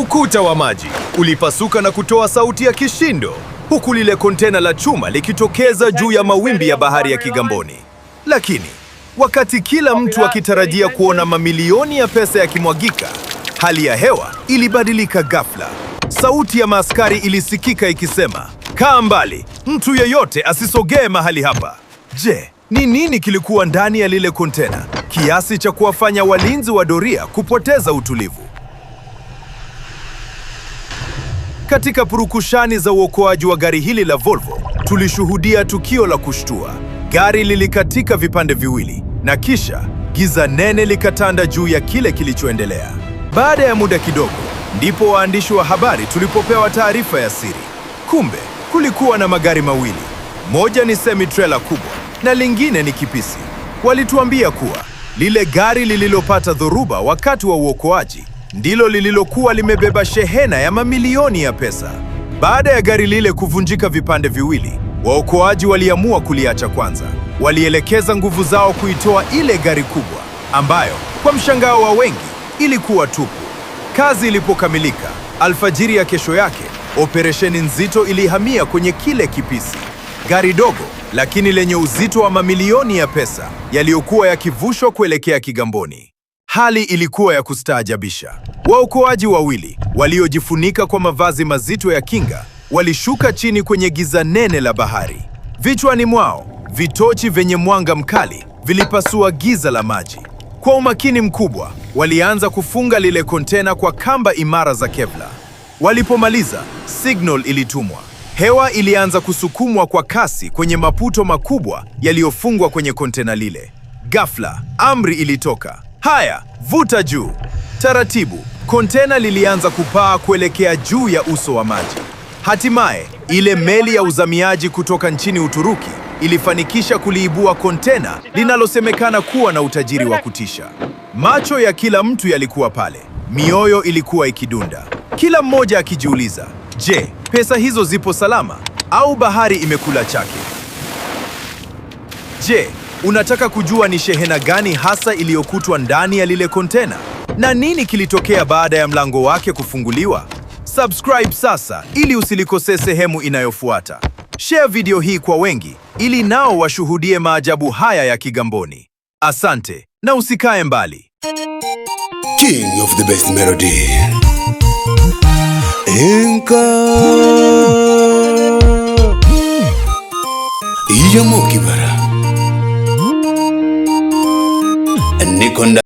Ukuta wa maji ulipasuka na kutoa sauti ya kishindo, huku lile kontena la chuma likitokeza juu ya mawimbi ya bahari ya Kigamboni. Lakini wakati kila mtu akitarajia kuona mamilioni ya pesa yakimwagika, hali ya hewa ilibadilika ghafla. Sauti ya maaskari ilisikika ikisema, "Kaa mbali, mtu yeyote asisogee mahali hapa." Je, ni nini kilikuwa ndani ya lile kontena kiasi cha kuwafanya walinzi wa doria kupoteza utulivu? Katika purukushani za uokoaji wa gari hili la Volvo, tulishuhudia tukio la kushtua. Gari lilikatika vipande viwili na kisha giza nene likatanda juu ya kile kilichoendelea. Baada ya muda kidogo, ndipo waandishi wa habari tulipopewa taarifa ya siri. Kumbe, kulikuwa na magari mawili. Moja ni semi-trailer kubwa na lingine ni kipisi. Walituambia kuwa lile gari lililopata dhoruba wakati wa uokoaji ndilo lililokuwa limebeba shehena ya mamilioni ya pesa. Baada ya gari lile kuvunjika vipande viwili, waokoaji waliamua kuliacha kwanza. Walielekeza nguvu zao kuitoa ile gari kubwa, ambayo kwa mshangao wa wengi ilikuwa tupu. Kazi ilipokamilika, alfajiri ya kesho yake, operesheni nzito ilihamia kwenye kile kipisi. Gari dogo lakini lenye uzito wa mamilioni ya pesa yaliyokuwa yakivushwa kuelekea Kigamboni. Hali ilikuwa ya kustaajabisha. Waokoaji wawili waliojifunika kwa mavazi mazito ya kinga walishuka chini kwenye giza nene la bahari. Vichwani mwao, vitochi vyenye mwanga mkali vilipasua giza la maji. Kwa umakini mkubwa, walianza kufunga lile kontena kwa kamba imara za Kevlar. Walipomaliza, signal ilitumwa. Hewa ilianza kusukumwa kwa kasi kwenye maputo makubwa yaliyofungwa kwenye kontena lile. Ghafla, amri ilitoka. "Haya, vuta juu." Taratibu, kontena lilianza kupaa kuelekea juu ya uso wa maji. Hatimaye, ile meli ya uzamiaji kutoka nchini Uturuki ilifanikisha kuliibua kontena linalosemekana kuwa na utajiri wa kutisha. Macho ya kila mtu yalikuwa pale. Mioyo ilikuwa ikidunda. Kila mmoja akijiuliza, je, pesa hizo zipo salama au bahari imekula chake? Je, unataka kujua ni shehena gani hasa iliyokutwa ndani ya lile kontena? Na nini kilitokea baada ya mlango wake kufunguliwa? Subscribe sasa ili usilikose sehemu inayofuata. Share video hii kwa wengi ili nao washuhudie maajabu haya ya Kigamboni. Asante na usikae mbali. King of the best melody. Enka Iyamo Kibara Nikonda